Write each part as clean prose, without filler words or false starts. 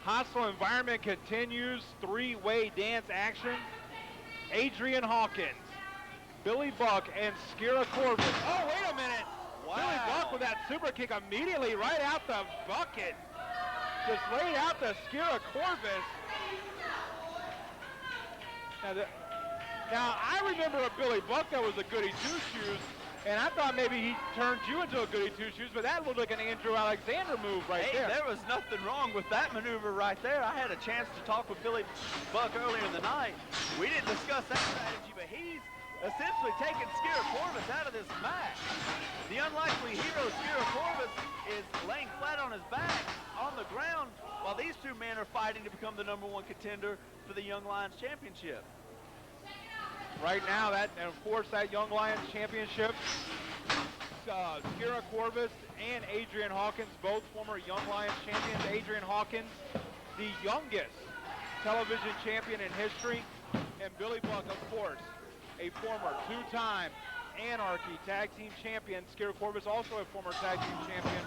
Hostile environment continues. Three-way dance action. Adrian Hawkins, Billy Buck, and Skirra Corvus. Oh, wait a minute. Wow. Billy Buck with that super kick immediately right out the bucket. Just laid out the Skirra Corvus. Now, I remember a Billy Buck that was a goody two-shoes, and I thought maybe he turned you into a goody two-shoes, but that looked like an Andrew Alexander move right there. There was nothing wrong with that maneuver right there. I had a chance to talk with Billy Buck earlier in the night. We didn't discuss that strategy, but he's essentially taking Skirra Corvus out of this match. The unlikely hero, Skirra Corvus, is laying flat on his back on the ground while these two men are fighting to become the #1 contender for the Young Lions Championship. Right now, and of course, that Young Lions Championship, Skirra Corvus and Adrian Hawkins, both former Young Lions champions. Adrian Hawkins, the youngest television champion in history, and Billy Buck, of course, a former two-time Anarchy Tag Team Champion. Skirra Corvus, also a former Tag Team Champion.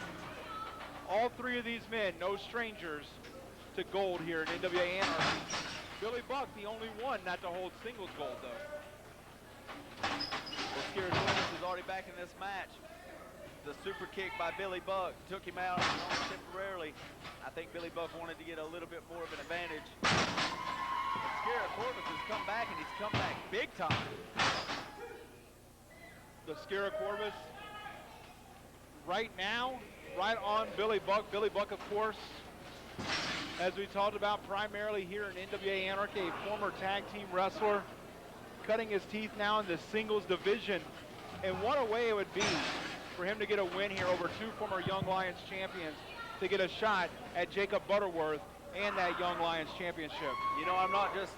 All three of these men, no strangers to gold here in NWA Anarchy. Billy Buck, the only one not to hold singles gold, though. Well, Skirra Corvus is already back in this match. The super kick by Billy Buck took him out only temporarily. I think Billy Buck wanted to get a little bit more of an advantage. But Skirra Corvus has come back, and he's come back big time. The Skirra Corvus right now, right on Billy Buck. Billy Buck, of course, as we talked about, primarily here in NWA Anarchy, a former tag team wrestler, cutting his teeth now in the singles division. And what a way it would be for him to get a win here over two former Young Lions champions, to get a shot at Jacob Butterworth and that Young Lions championship. You know, I'm not just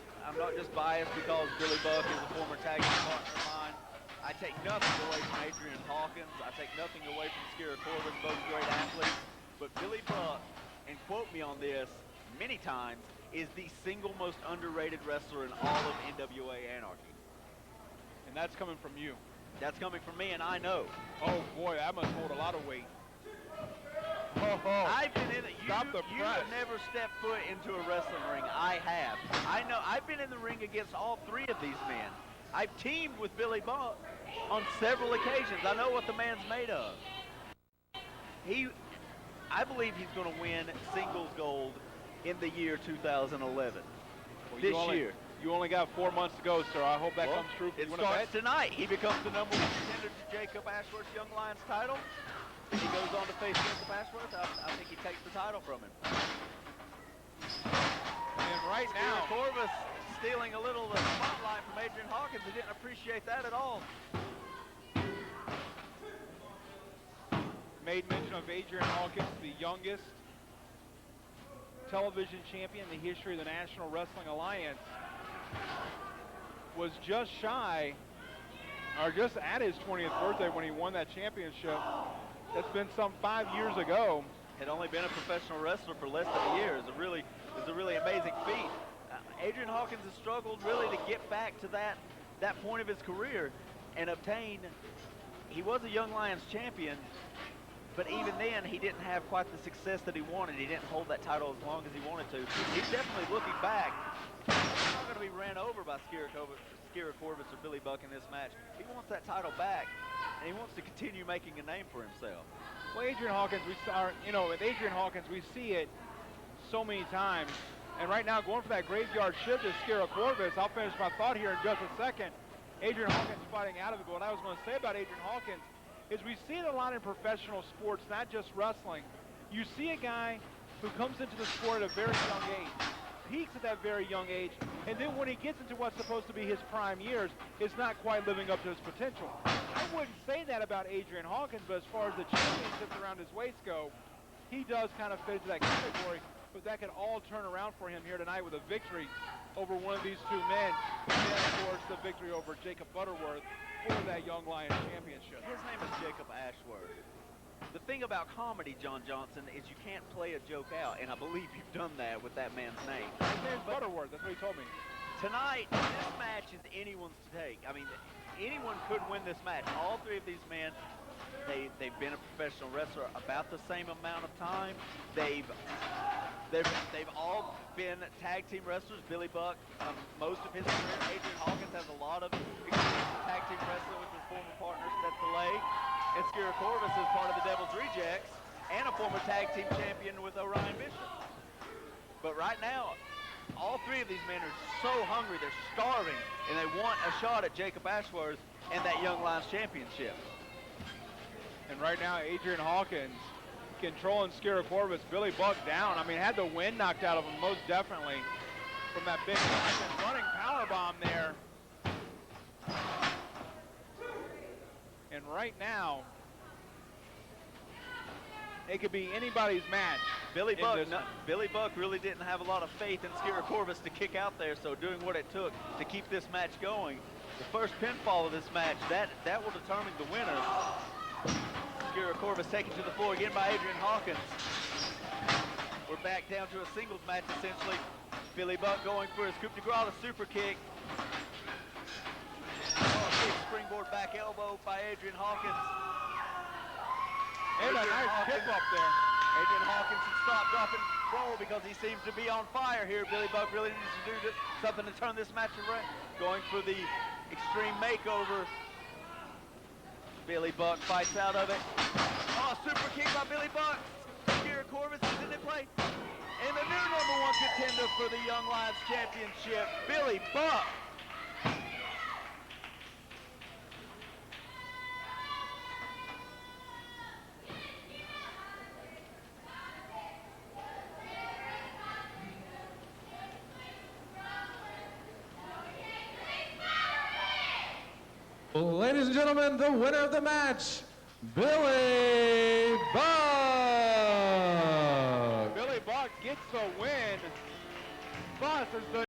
biased because Billy Buck is a former tag team partner of mine. I take nothing away from Adrian Hawkins. I take nothing away from Skirra Corvus, both great athletes. But Billy Buck, and quote me on this many times, is the single most underrated wrestler in all of NWA Anarchy. And that's coming from you. That's coming from me, and I know. Oh boy, that must hold a lot of weight. I've been in it. You have never stepped foot into a wrestling ring. I have. I know. I've been in the ring against all three of these men. I've teamed with Billy Buck on several occasions. I know what the man's made of. I believe he's going to win singles gold in the year 2011. Well, year. You only got 4 months to go, sir. I hope that comes true. It starts tonight. He becomes the #1 contender to Jacob Ashworth's Young Lions title. He goes on to face Jacob Ashworth. I think he takes the title from him. And right now, Skirra Corvus stealing a little of the spotlight from Adrian Hawkins. He didn't appreciate that at all. Made mention of Adrian Hawkins, the youngest television champion in the history of the National Wrestling Alliance, was just shy, or just at his 20th birthday when he won that championship. That's been some 5 years ago. Had only been a professional wrestler for less than a year. It's a really amazing feat. Adrian Hawkins has struggled really to get back to that point of his career and obtain. He was a Young Lions champion, but even then he didn't have quite the success that he wanted. He didn't hold that title as long as he wanted to. He's definitely looking back. He's not going to be ran over by Skirra Corvus or Billy Buck in this match. He wants that title back, and he wants to continue making a name for himself. Well, Adrian Hawkins, with Adrian Hawkins, we see it so many times. And right now, going for that graveyard shift is Skirra Corvus. I'll finish my thought here in just a second. Adrian Hawkins fighting out of it. But what I was going to say about Adrian Hawkins is we see it a lot in professional sports, not just wrestling. You see a guy who comes into the sport at a very young age, peaks at that very young age, and then when he gets into what's supposed to be his prime years, is not quite living up to his potential. I wouldn't say that about Adrian Hawkins, but as far as the championships around his waist go, he does kind of fit into that category, but that could all turn around for him here tonight with a victory over one of these two men, and then, of course, the victory over Jacob Butterworth for that Young Lions championship. His name is Jacob Ashworth. The thing about comedy, John Johnson, is you can't play a joke out, and I believe you've done that with that man's name. His name's Butterworth, that's what he told me. Tonight, this match is anyone's to take. I mean, anyone could win this match. All three of these men, they've been a professional wrestler about the same amount of time. They've They've all been tag team wrestlers. Billy Buck, most of his career. Adrian Hawkins has a lot of experience in tag team wrestling with his former partner, Seth DeLay. And Skirra Corvus is part of the Devil's Rejects and a former tag team champion with Orion Bishop. But right now, all three of these men are so hungry, they're starving, and they want a shot at Jacob Ashworth and that Young Lions championship. And right now, Adrian Hawkins controlling Skirra Corvus. Billy Buck down. I mean, had the wind knocked out of him most definitely from that big running power bomb there. And right now, it could be anybody's match. Billy Buck really didn't have a lot of faith in Skirra Corvus to kick out there, so doing what it took to keep this match going. The first pinfall of this match, that will determine the winner. Skirra Corvus taken to the floor again by Adrian Hawkins. We're back down to a singles match essentially. Billy Buck going for his coup de grace, a super kick. Oh, a big springboard back elbow by Adrian Hawkins. And a nice kick up there. Adrian Hawkins should stop, drop, and roll because he seems to be on fire here. Billy Buck really needs to do something to turn this match around. Going for the extreme makeover. Billy Buck fights out of it. Oh, super kick by Billy Buck. Skirra Corvus is in play. And the new #1 contender for the Young Lions Championship, Billy Buck. Ladies and gentlemen, the winner of the match, Billy Buck. Billy Buck gets the win. Boss is the